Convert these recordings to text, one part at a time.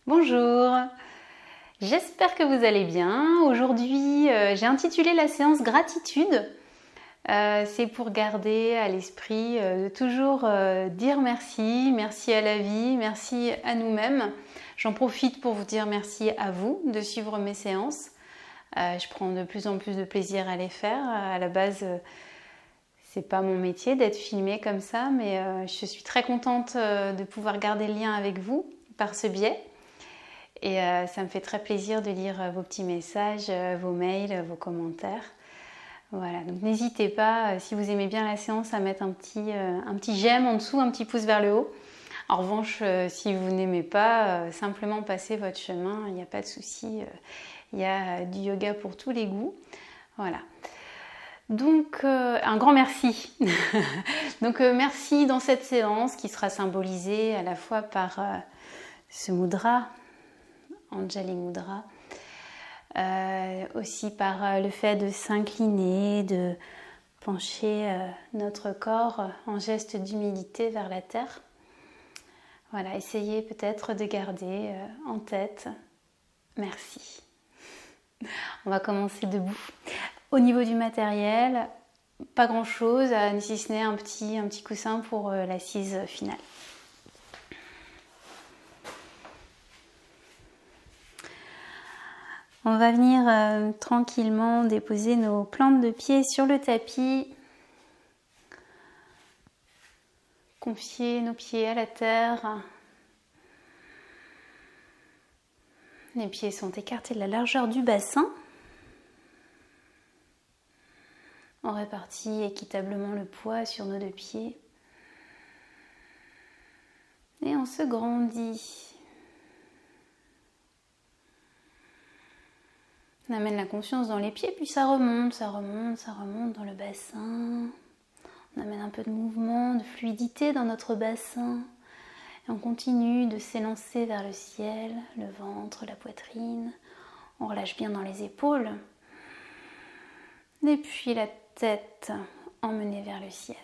Bonjour, j'espère que vous allez bien. Aujourd'hui, j'ai intitulé la séance gratitude. C'est pour garder à l'esprit de toujours dire merci, merci à la vie, merci à nous-mêmes. J'en profite pour vous dire merci à vous de suivre mes séances. Je prends de plus en plus de plaisir à les faire. À la base, c'est pas mon métier d'être filmée comme ça, mais je suis très contente de pouvoir garder le lien avec vous par ce biais. Et ça me fait très plaisir de lire vos petits messages, vos mails, vos commentaires. Voilà, donc n'hésitez pas, si vous aimez bien la séance, à mettre un petit j'aime en dessous, un petit pouce vers le haut. En revanche, si vous n'aimez pas, simplement passez votre chemin, il n'y a pas de souci. Il y a du yoga pour tous les goûts. Voilà. Donc, un grand merci. Donc, merci dans cette séance qui sera symbolisée à la fois par ce mudra, Anjali Mudra, aussi par le fait de s'incliner, de pencher notre corps en geste d'humilité vers la terre. Voilà, essayez peut-être de garder en tête merci. On va commencer debout. Au niveau du matériel, pas grand chose, si ce n'est un petit coussin pour l'assise finale. On va venir tranquillement déposer nos plantes de pied sur le tapis. Confier nos pieds à la terre. Les pieds sont écartés de la largeur du bassin. On répartit équitablement le poids sur nos deux pieds. Et on se grandit. On amène la conscience dans les pieds, puis ça remonte dans le bassin. On amène un peu de mouvement, de fluidité dans notre bassin. Et on continue de s'élancer vers le ciel, le ventre, la poitrine. On relâche bien dans les épaules. Et puis la tête emmenée vers le ciel.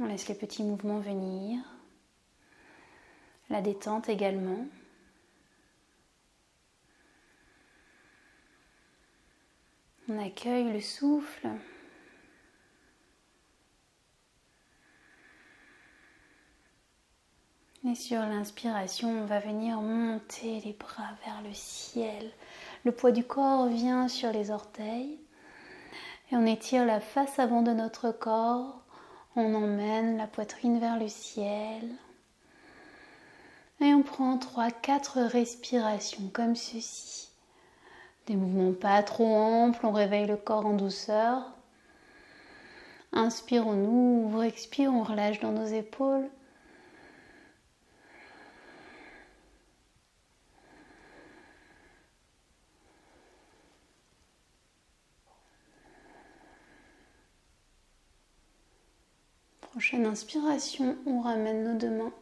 On laisse les petits mouvements venir, la détente également. On accueille le souffle. Et sur l'inspiration, on va venir monter les bras vers le ciel. Le poids du corps vient sur les orteils. Et on étire la face avant de notre corps. On emmène la poitrine vers le ciel. Et on prend 3-4 respirations comme ceci. Des mouvements pas trop amples, on réveille le corps en douceur. Inspire, on ouvre, expire, on relâche dans nos épaules. Prochaine inspiration, on ramène nos deux mains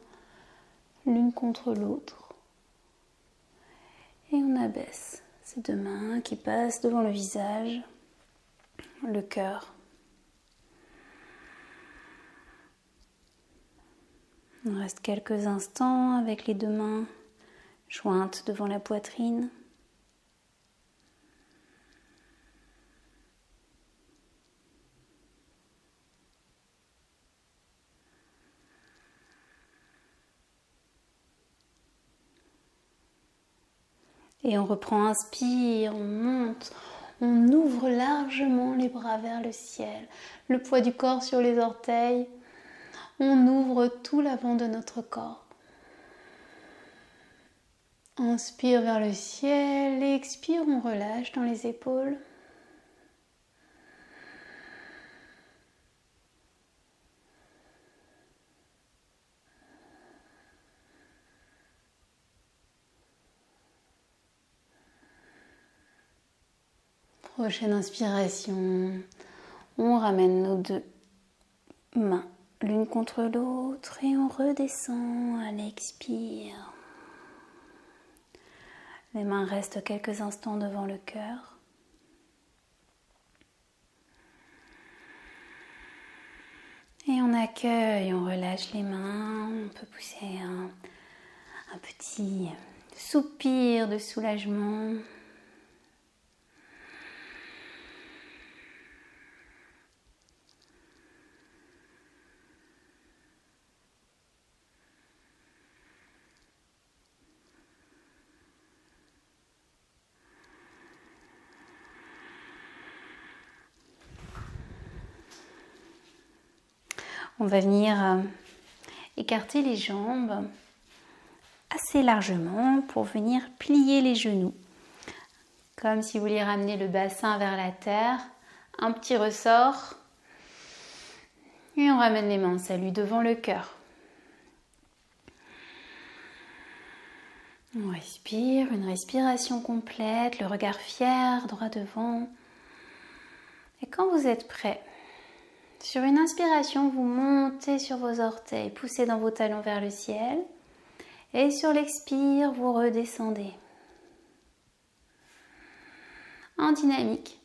l'une contre l'autre. Et on abaisse ces deux mains qui passent devant le visage, le cœur. On reste quelques instants avec les deux mains jointes devant la poitrine. Et on reprend, inspire, on monte, on ouvre largement les bras vers le ciel, le poids du corps sur les orteils, on ouvre tout l'avant de notre corps. Inspire vers le ciel, expire, on relâche dans les épaules. Prochaine inspiration, on ramène nos deux mains l'une contre l'autre et on redescend à l'expire. Les mains restent quelques instants devant le cœur. Et on accueille, on relâche les mains, on peut pousser un petit soupir de soulagement. On va venir écarter les jambes assez largement pour venir plier les genoux. Comme si vous vouliez ramener le bassin vers la terre. Un petit ressort. Et on ramène les mains en salut devant le cœur. On respire, une respiration complète, le regard fier, droit devant. Et quand vous êtes prêt, sur une inspiration, vous montez sur vos orteils, poussez dans vos talons vers le ciel. Et sur l'expire, vous redescendez. En dynamique.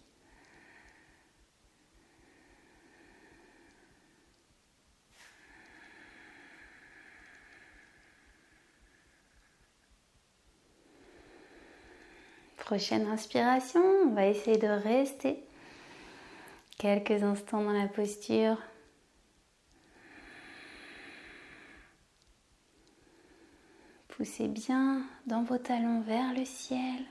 Prochaine inspiration, on va essayer de rester quelques instants dans la posture. Poussez bien dans vos talons vers le ciel.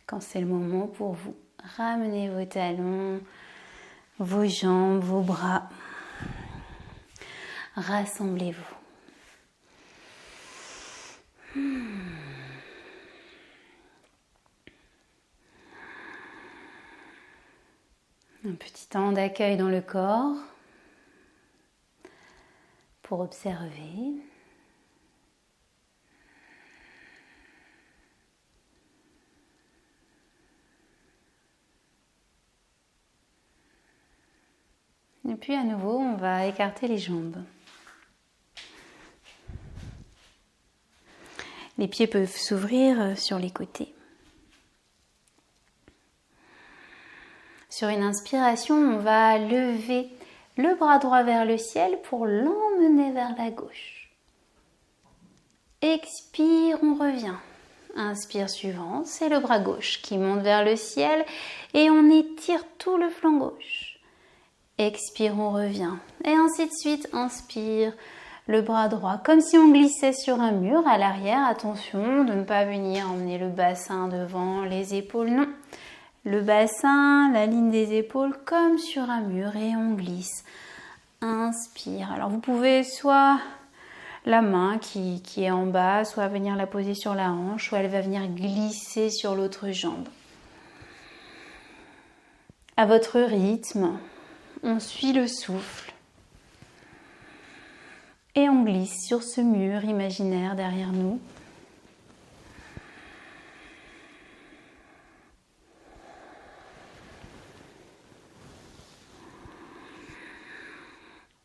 Quand c'est le moment pour vous, ramenez vos talons, vos jambes, vos bras. Rassemblez-vous. Un petit temps d'accueil dans le corps pour observer. Et puis à nouveau, on va écarter les jambes. Les pieds peuvent s'ouvrir sur les côtés. Sur une inspiration, on va lever le bras droit vers le ciel pour l'emmener vers la gauche. Expire, on revient. Inspire suivant, c'est le bras gauche qui monte vers le ciel et on étire tout le flanc gauche. Expire, on revient. Et ainsi de suite, inspire, le bras droit, comme si on glissait sur un mur à l'arrière. Attention de ne pas venir emmener le bassin devant, les épaules, non. Le bassin, la ligne des épaules comme sur un mur et on glisse. Inspire. Alors vous pouvez soit la main qui est en bas, soit venir la poser sur la hanche, soit elle va venir glisser sur l'autre jambe. À votre rythme, on suit le souffle et on glisse sur ce mur imaginaire derrière nous.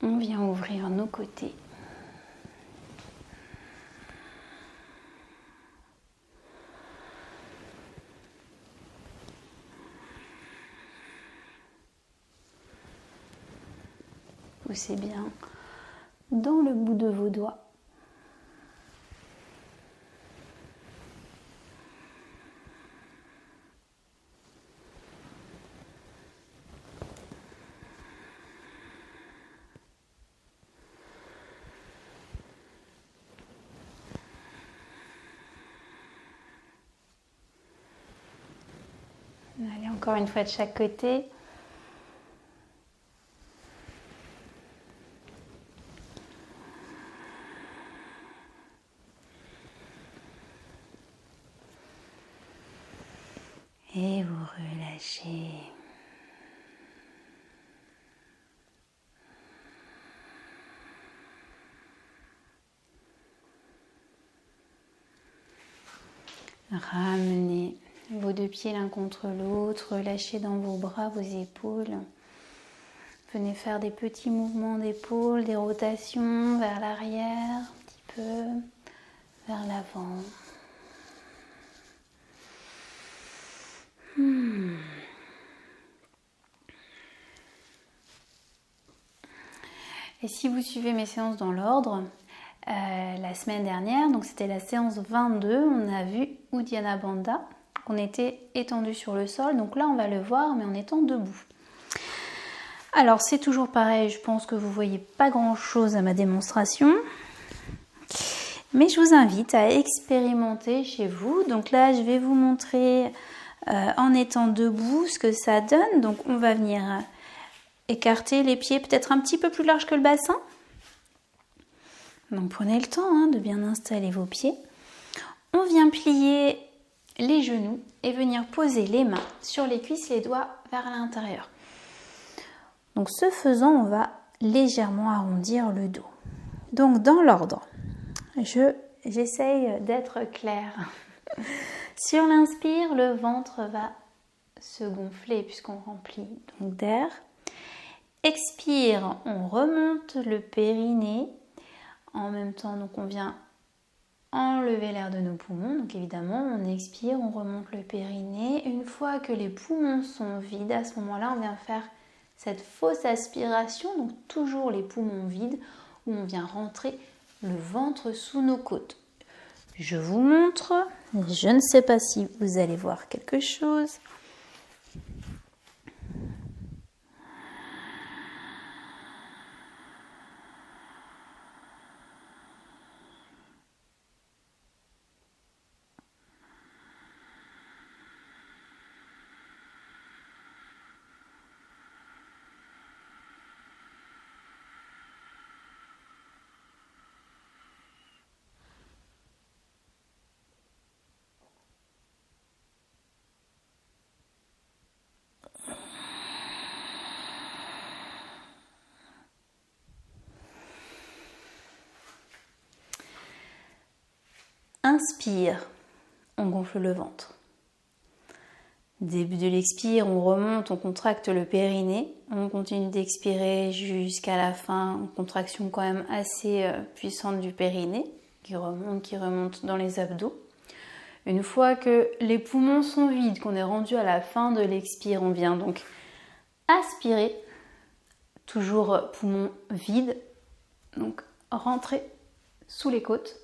On vient ouvrir nos côtés. Poussez bien dans le bout de vos doigts. Allez, encore une fois de chaque côté. Et vous relâchez. Ramenez vos deux pieds l'un contre l'autre, relâchez dans vos bras, vos épaules. Venez faire des petits mouvements d'épaule, des rotations vers l'arrière, un petit peu, vers l'avant. Et si vous suivez mes séances dans l'ordre, la semaine dernière, donc c'était la séance 22, on a vu Uddiyana Bandha, on était étendu sur le sol, donc là on va le voir mais en étant debout. Alors c'est toujours pareil, je pense que vous voyez pas grand chose à ma démonstration, mais je vous invite à expérimenter chez vous. Donc là je vais vous montrer en étant debout ce que ça donne. Donc on va venir écarter les pieds peut-être un petit peu plus large que le bassin. Donc prenez le temps de bien installer vos pieds. On vient plier les genoux et venir poser les mains sur les cuisses, les doigts vers l'intérieur. Donc ce faisant, on va légèrement arrondir le dos. Donc dans l'ordre, j'essaye d'être claire. Sur l'inspire, le ventre va se gonfler puisqu'on remplit donc d'air. Expire, on remonte le périnée. En même temps, donc on vient enlever l'air de nos poumons. Donc évidemment, on expire, on remonte le périnée. Une fois que les poumons sont vides, à ce moment-là, on vient faire cette fausse aspiration, donc toujours les poumons vides, où on vient rentrer le ventre sous nos côtes. Je vous montre, je ne sais pas si vous allez voir quelque chose. Inspire, on gonfle le ventre. Début de l'expire, on remonte, on contracte le périnée. On continue d'expirer jusqu'à la fin, une contraction quand même assez puissante du périnée, qui remonte dans les abdos. Une fois que les poumons sont vides, qu'on est rendu à la fin de l'expire, on vient donc aspirer, toujours poumons vides, donc rentrer sous les côtes.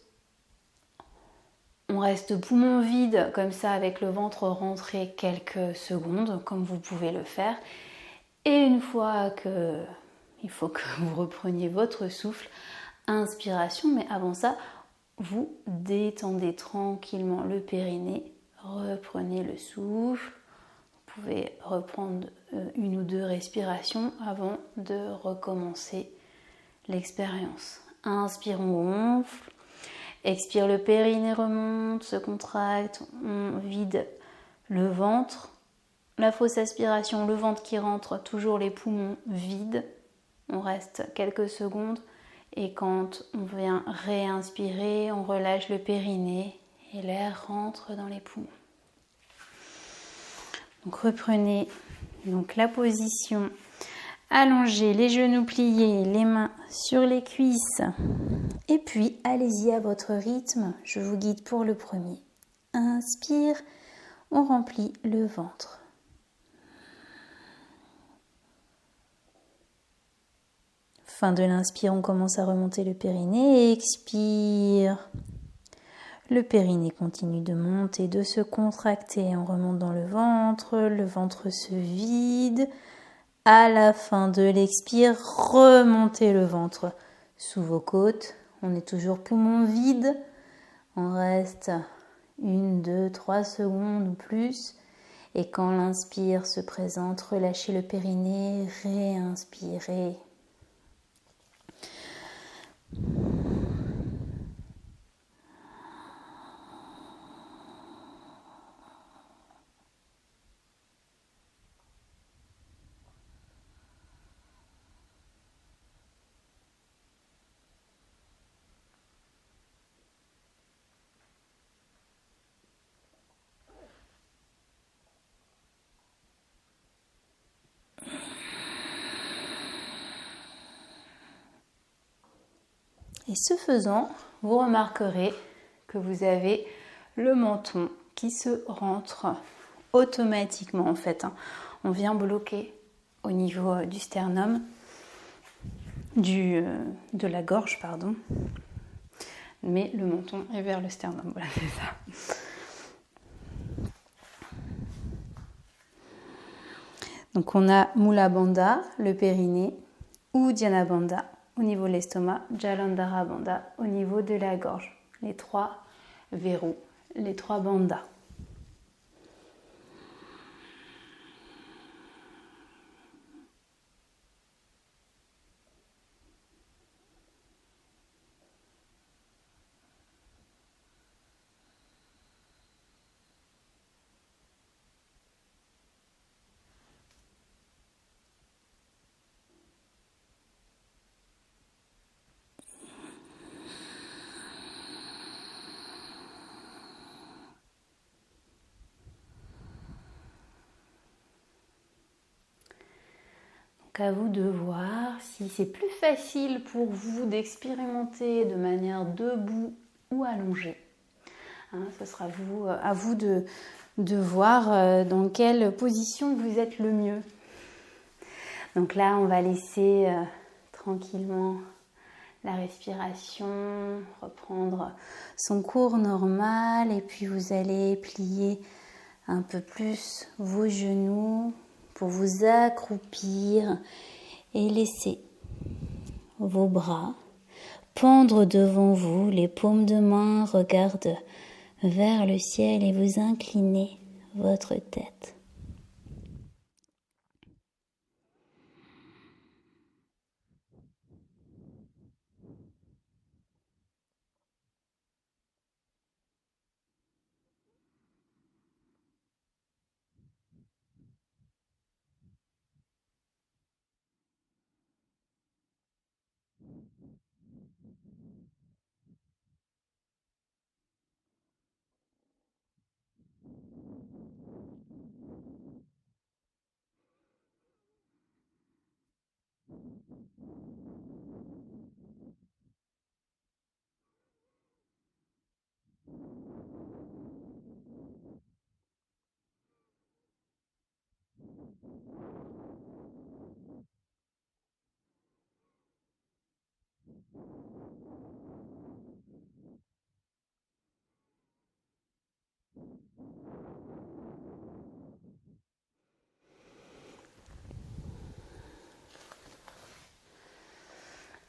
On reste poumon vide comme ça avec le ventre rentré quelques secondes comme vous pouvez le faire. Et une fois que il faut que vous repreniez votre souffle, inspiration, mais avant ça, vous détendez tranquillement le périnée, reprenez le souffle. Vous pouvez reprendre une ou deux respirations avant de recommencer l'expérience. Inspire, on gonfle. Expire, le périnée remonte, se contracte, on vide le ventre. La fausse aspiration, le ventre qui rentre, toujours les poumons vides. On reste quelques secondes et quand on vient réinspirer, on relâche le périnée et l'air rentre dans les poumons. Donc reprenez donc la position allongée, les genoux pliés, les mains sur les cuisses. Et puis, allez-y à votre rythme. Je vous guide pour le premier. Inspire, on remplit le ventre. Fin de l'inspire, on commence à remonter le périnée. Expire. Le périnée continue de monter, de se contracter. On remonte dans le ventre se vide. À la fin de l'expire, remontez le ventre sous vos côtes. On est toujours poumon vide. On reste 1, 2, 3 secondes ou plus. Et quand l'inspire se présente, relâchez le périnée, réinspirez. Et ce faisant, vous remarquerez que vous avez le menton qui se rentre automatiquement en fait. On vient bloquer au niveau du sternum, de la gorge, pardon. Mais le menton est vers le sternum, voilà, c'est ça. Donc on a Mula Bandha, le périnée, Uddiyana Bandha au niveau de l'estomac, Jalandhara Bandha au niveau de la gorge. Les 3 verrous, les 3 bandhas. À vous de voir si c'est plus facile pour vous d'expérimenter de manière debout ou allongée. Ce sera à vous de voir dans quelle position vous êtes le mieux. Donc là, on va laisser tranquillement la respiration reprendre son cours normal et puis vous allez plier un peu plus vos genoux pour vous accroupir et laisser vos bras pendre devant vous, les paumes de main regardent vers le ciel et vous inclinez votre tête.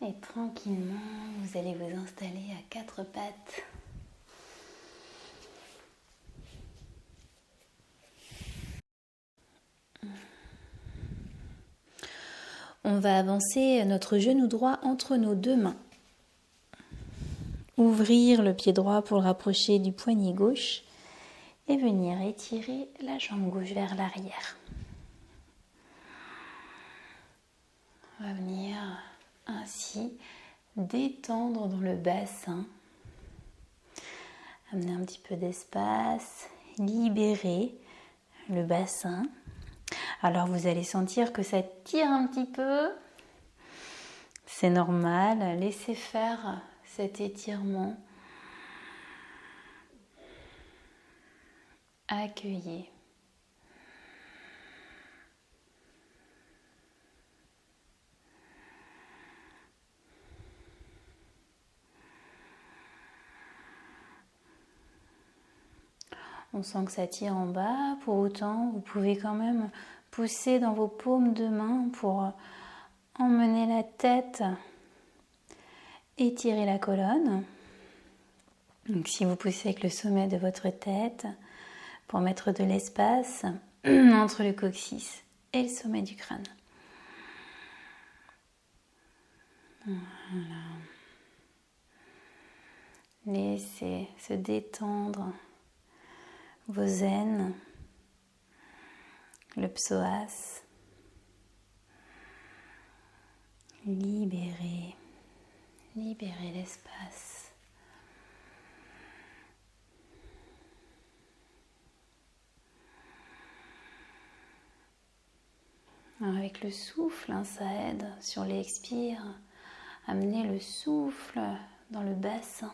Et tranquillement, vous allez vous installer à 4 pattes. On va avancer notre genou droit entre nos 2 mains. Ouvrir le pied droit pour le rapprocher du poignet gauche et venir étirer la jambe gauche vers l'arrière. On va venir ainsi détendre dans le bassin, amener un petit peu d'espace, libérer le bassin. Alors vous allez sentir que ça tire un petit peu, c'est normal, laissez faire cet étirement, accueillez. On sent que ça tire en bas, pour autant vous pouvez quand même pousser dans vos paumes de main pour emmener la tête, étirer la colonne. Donc si vous poussez avec le sommet de votre tête pour mettre de l'espace entre le coccyx et le sommet du crâne. Voilà. Laissez se détendre vos aines, le psoas. Libérez l'espace. Alors avec le souffle, ça aide sur l'expire Amenez le souffle dans le bassin.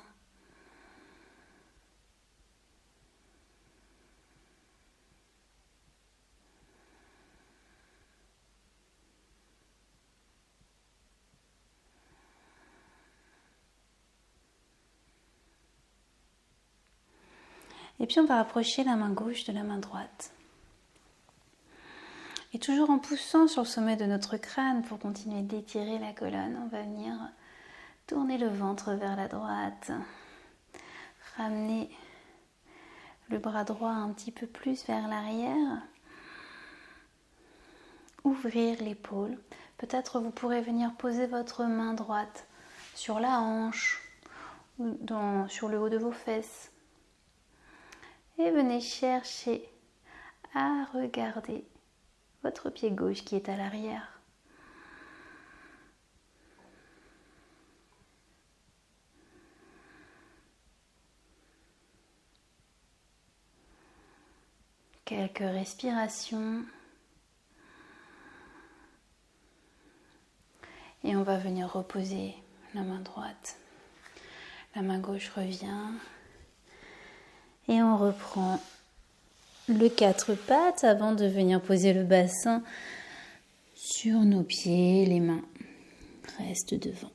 Et puis on va rapprocher la main gauche de la main droite. Et toujours en poussant sur le sommet de notre crâne pour continuer d'étirer la colonne, on va venir tourner le ventre vers la droite. Ramener le bras droit un petit peu plus vers l'arrière. Ouvrir l'épaule. Peut-être vous pourrez venir poser votre main droite sur la hanche ou sur le haut de vos fesses. Et venez chercher à regarder votre pied gauche qui est à l'arrière. Quelques respirations. Et on va venir reposer la main droite. La main gauche revient. Et on reprend le 4 pattes avant de venir poser le bassin sur nos pieds. Les mains restent devant.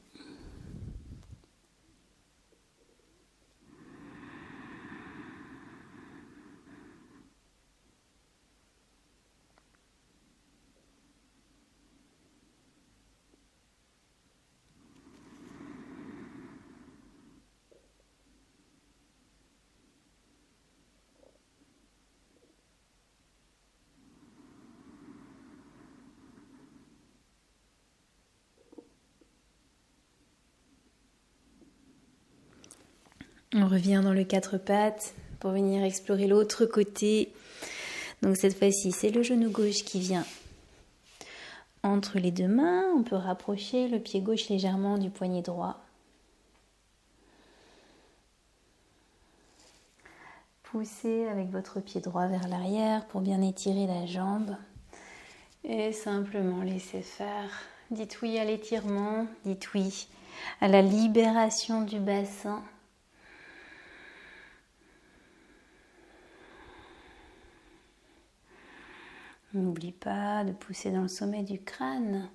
On revient dans le 4 pattes pour venir explorer l'autre côté. Donc cette fois-ci, c'est le genou gauche qui vient entre les deux mains. On peut rapprocher le pied gauche légèrement du poignet droit. Poussez avec votre pied droit vers l'arrière pour bien étirer la jambe. Et simplement laissez faire. Dites oui à l'étirement, dites oui à la libération du bassin. N'oublie pas de pousser dans le sommet du crâne.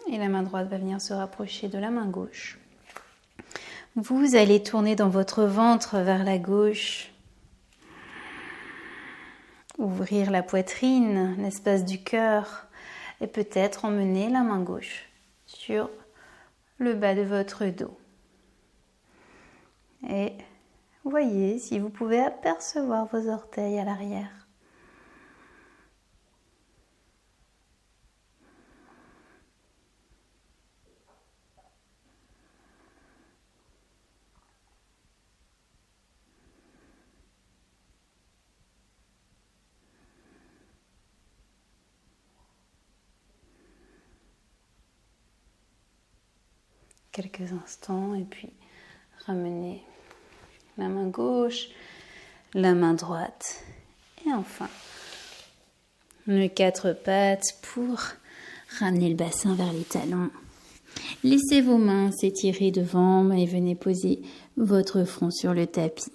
Et la main droite va venir se rapprocher de la main gauche. Vous allez tourner dans votre ventre vers la gauche. Ouvrir la poitrine, l'espace du cœur. Et peut-être emmener la main gauche sur le bas de votre dos. Et voyez si vous pouvez apercevoir vos orteils à l'arrière. Quelques instants et puis ramenez la main gauche, la main droite et enfin le 4 pattes pour ramener le bassin vers les talons. Laissez vos mains s'étirer devant et venez poser votre front sur le tapis.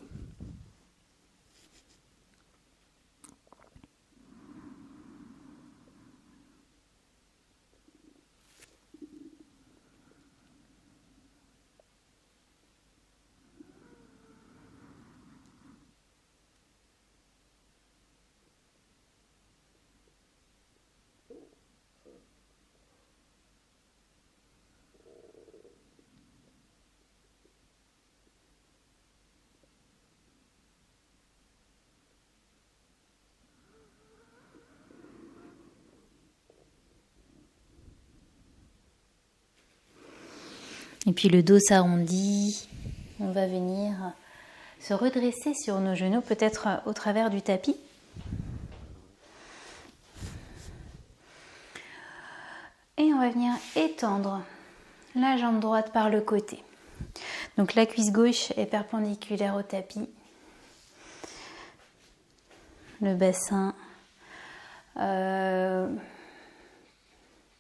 Et puis le dos s'arrondit. On va venir se redresser sur nos genoux, peut-être au travers du tapis. Et on va venir étendre la jambe droite par le côté. Donc la cuisse gauche est perpendiculaire au tapis. Le bassin,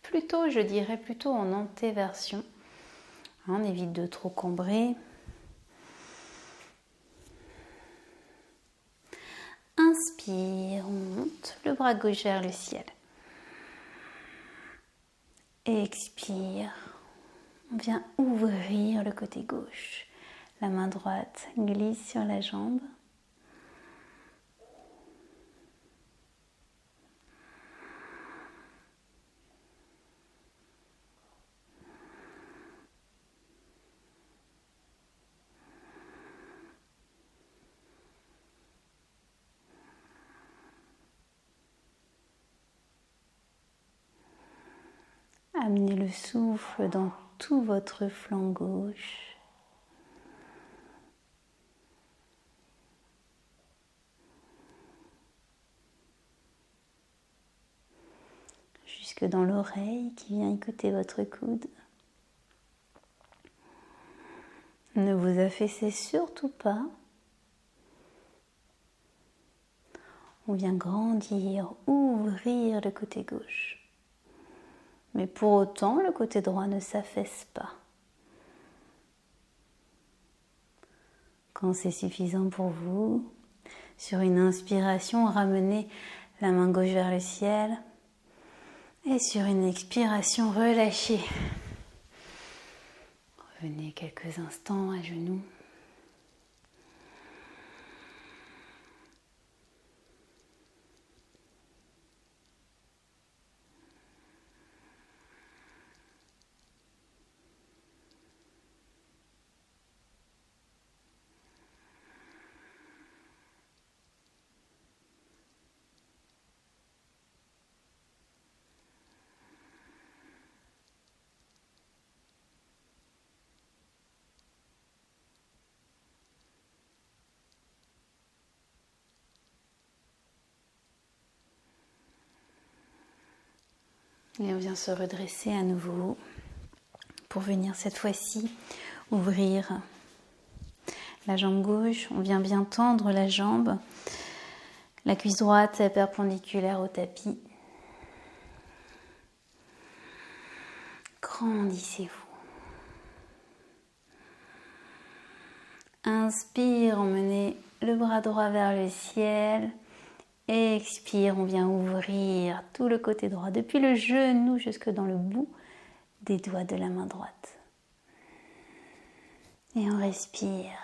plutôt, je dirais plutôt en antéversion. On évite de trop cambrer. Inspire, on monte le bras gauche vers le ciel. Expire, on vient ouvrir le côté gauche. La main droite glisse sur la jambe. Amenez le souffle dans tout votre flanc gauche. Jusque dans l'oreille qui vient écouter votre coude. Ne vous affaissez surtout pas. On vient grandir, ouvrir le côté gauche. Mais pour autant, le côté droit ne s'affaisse pas. Quand c'est suffisant pour vous, sur une inspiration, ramenez la main gauche vers le ciel. Et sur une expiration, relâchez. Revenez quelques instants à genoux. Et on vient se redresser à nouveau pour venir cette fois-ci ouvrir la jambe gauche. On vient bien tendre la jambe. La cuisse droite est perpendiculaire au tapis. Grandissez-vous. Inspire, emmenez le bras droit vers le ciel. Expire, on vient ouvrir tout le côté droit, depuis le genou jusque dans le bout des doigts de la main droite. Et on respire.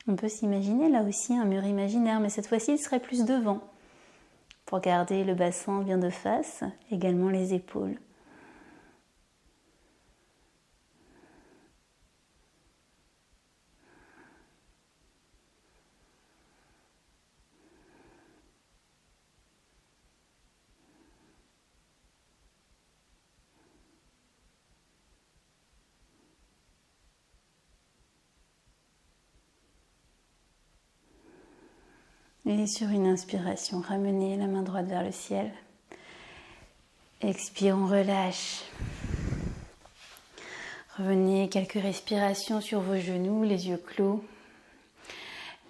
On peut s'imaginer là aussi un mur imaginaire, mais cette fois-ci il serait plus devant. Pour garder le bassin bien de face, également les épaules. Et sur une inspiration, ramenez la main droite vers le ciel. Expire, on relâche. Revenez quelques respirations sur vos genoux, les yeux clos.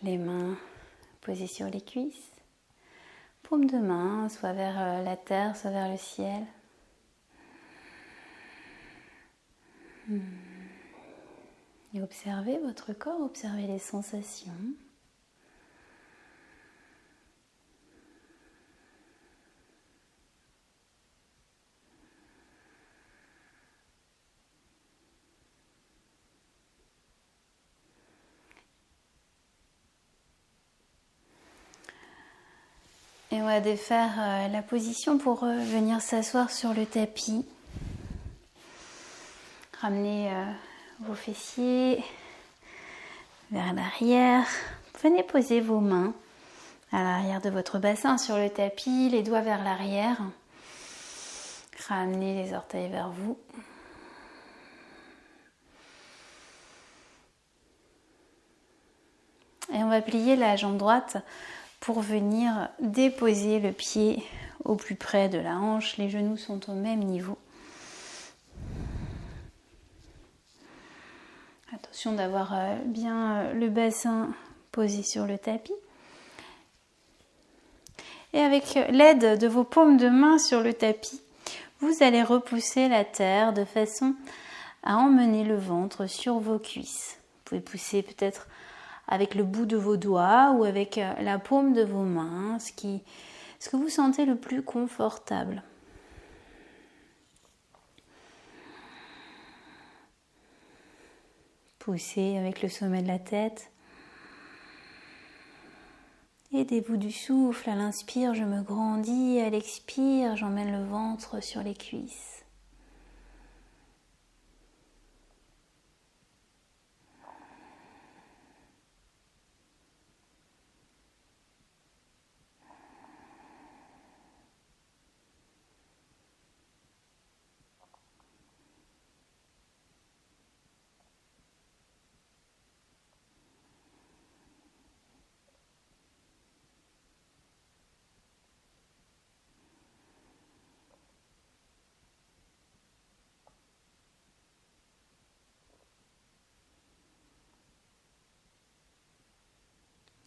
Les mains posées sur les cuisses. Paume de main, soit vers la terre, soit vers le ciel. Et observez votre corps, observez les sensations. Et on va défaire la position pour venir s'asseoir sur le tapis. Ramenez vos fessiers vers l'arrière. Venez poser vos mains à l'arrière de votre bassin sur le tapis, les doigts vers l'arrière. Ramenez les orteils vers vous. Et on va plier la jambe droite pour venir déposer le pied au plus près de la hanche. Les genoux sont au même niveau. Attention d'avoir bien le bassin posé sur le tapis. Et avec l'aide de vos paumes de main sur le tapis, vous allez repousser la terre de façon à emmener le ventre sur vos cuisses. Vous pouvez pousser peut-être avec le bout de vos doigts ou avec la paume de vos mains, ce que vous sentez le plus confortable. Poussez avec le sommet de la tête. Aidez-vous du souffle. À l'inspire, je me grandis. À l'expire, j'emmène le ventre sur les cuisses.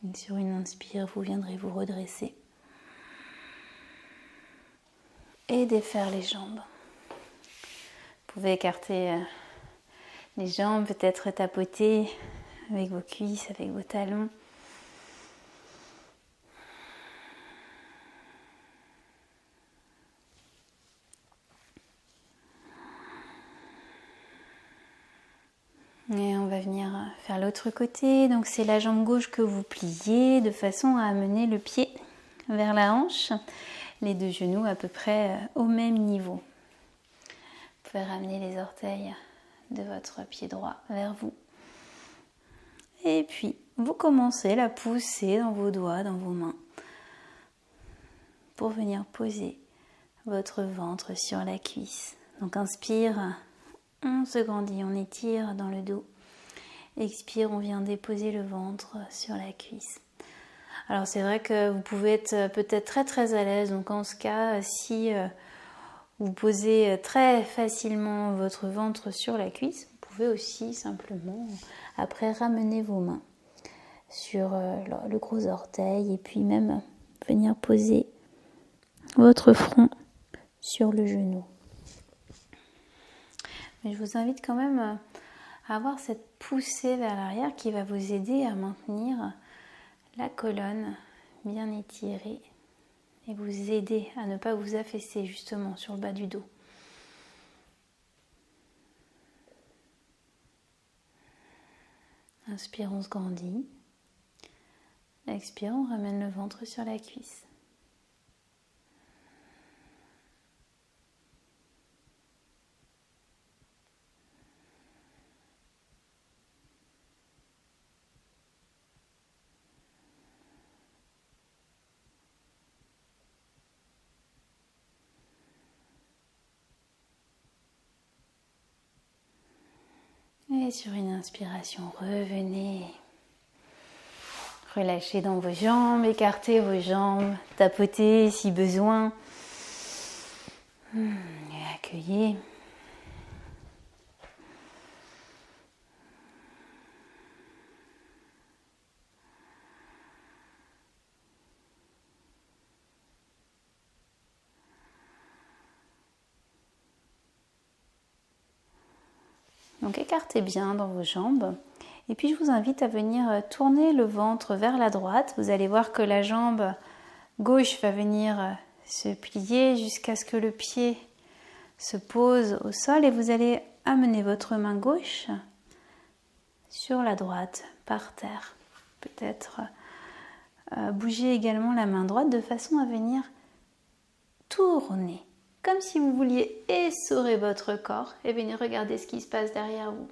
Et sur une inspire, vous viendrez vous redresser et défaire les jambes. Vous pouvez écarter les jambes, peut-être tapoter avec vos cuisses, avec vos talons. Et on va venir faire l'autre côté. Donc c'est la jambe gauche que vous pliez de façon à amener le pied vers la hanche. Les deux genoux à peu près au même niveau. Vous pouvez ramener les orteils de votre pied droit vers vous. Et puis vous commencez la pousser dans vos doigts, dans vos mains, pour venir poser votre ventre sur la cuisse. Donc inspire, on se grandit, on étire dans le dos. Expire, on vient déposer le ventre sur la cuisse. Alors c'est vrai que vous pouvez être peut-être très très à l'aise. Donc en ce cas, si vous posez très facilement votre ventre sur la cuisse, vous pouvez aussi simplement après ramener vos mains sur le gros orteil et puis même venir poser votre front sur le genou. Mais je vous invite quand même à avoir cette poussée vers l'arrière qui va vous aider à maintenir la colonne bien étirée et vous aider à ne pas vous affaisser justement sur le bas du dos. Inspire, on se grandit. Expire, on ramène le ventre sur la cuisse. Et sur une inspiration, revenez. Relâchez dans vos jambes, écartez vos jambes, tapotez si besoin. Et accueillez. Donc écartez bien dans vos jambes. Et puis je vous invite à venir tourner le ventre vers la droite. Vous allez voir que la jambe gauche va venir se plier jusqu'à ce que le pied se pose au sol. Et vous allez amener votre main gauche sur la droite, par terre. Peut-être Bougez également la main droite de façon à venir tourner. Comme si vous vouliez essorer votre corps et venir regarder ce qui se passe derrière vous.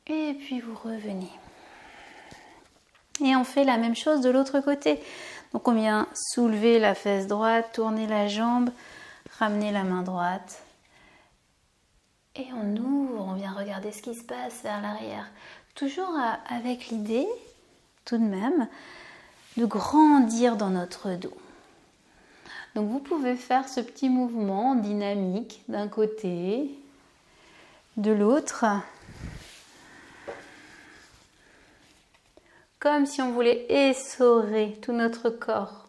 Et puis vous revenez. Et on fait la même chose de l'autre côté. Donc on vient soulever la fesse droite, tourner la jambe, ramener la main droite. Et on ouvre, on vient regarder ce qui se passe vers l'arrière. Toujours avec l'idée, tout de même, de grandir dans notre dos. Donc vous pouvez faire ce petit mouvement dynamique d'un côté, de l'autre. Comme si on voulait essorer tout notre corps.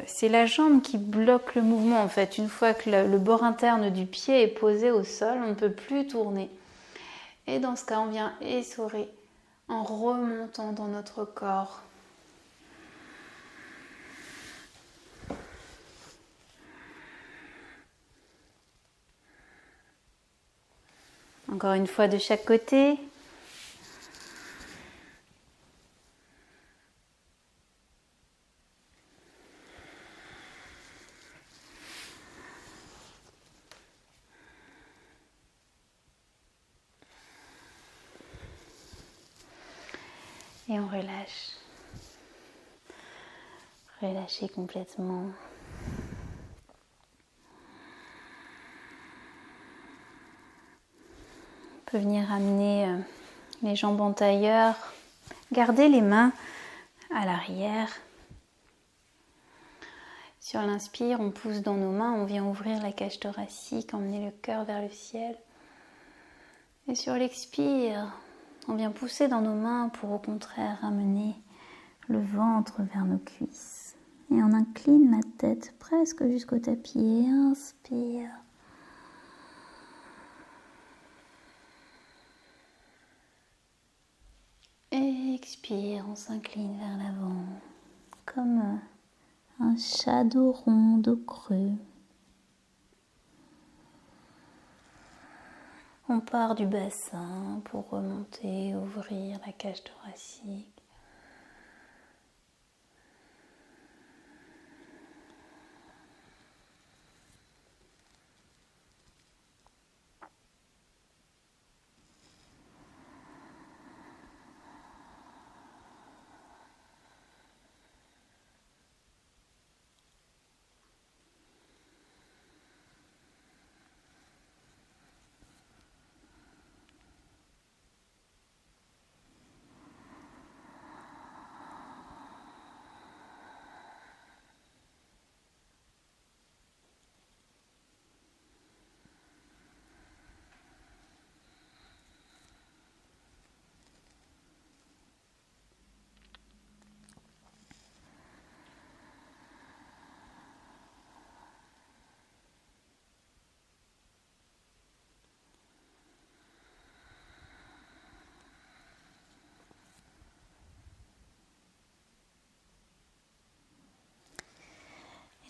C'est la jambe qui bloque le mouvement en fait. Une fois que le bord interne du pied est posé au sol, on ne peut plus tourner. Et dans ce cas, on vient essorer en remontant dans notre corps. Encore une fois de chaque côté. Et on relâche. Relâchez complètement. On peut venir amener les jambes en tailleur. Gardez les mains à l'arrière. Sur l'inspire, on pousse dans nos mains, on vient ouvrir la cage thoracique, emmener le cœur vers le ciel. Et sur l'expire, on vient pousser dans nos mains pour au contraire amener le ventre vers nos cuisses. Et on incline la tête presque jusqu'au tapis et inspire. Et expire, on s'incline vers l'avant, comme un chat dos rond, dos creux. On part du bassin pour remonter, ouvrir la cage thoracique.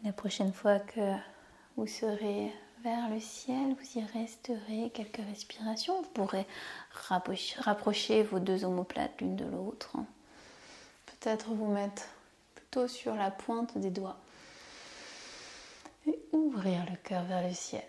La prochaine fois que vous serez vers le ciel, vous y resterez quelques respirations. Vous pourrez rapprocher vos deux omoplates l'une de l'autre. Peut-être vous mettre plutôt sur la pointe des doigts. Et ouvrir le cœur vers le ciel.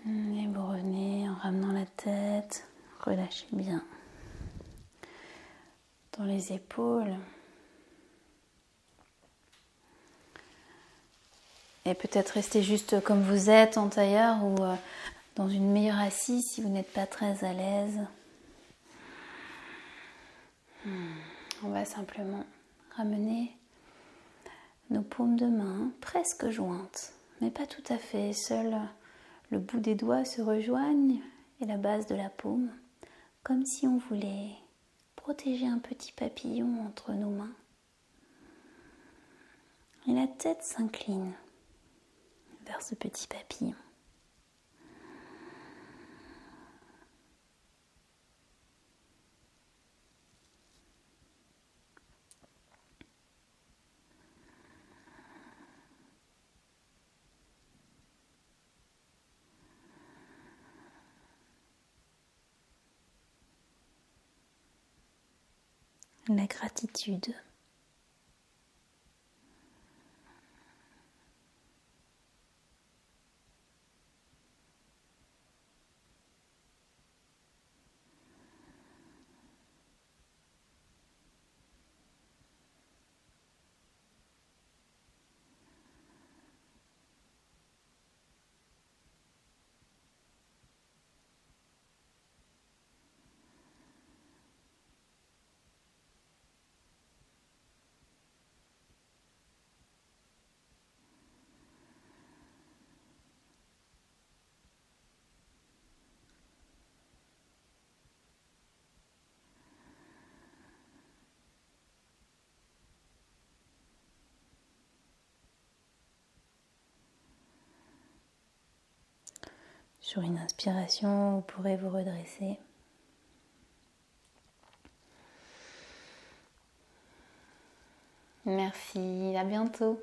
Et vous revenez en ramenant la tête, relâchez bien dans les épaules. Et peut-être rester juste comme vous êtes en tailleur ou dans une meilleure assise si vous n'êtes pas très à l'aise. On va simplement ramener nos paumes de main presque jointes, mais pas tout à fait. Seul le bout des doigts se rejoignent et la base de la paume, comme si on voulait protéger un petit papillon entre nos mains. Et la tête s'incline vers ce petit papillon. La gratitude. Sur une inspiration, vous pourrez vous redresser. Merci, à bientôt.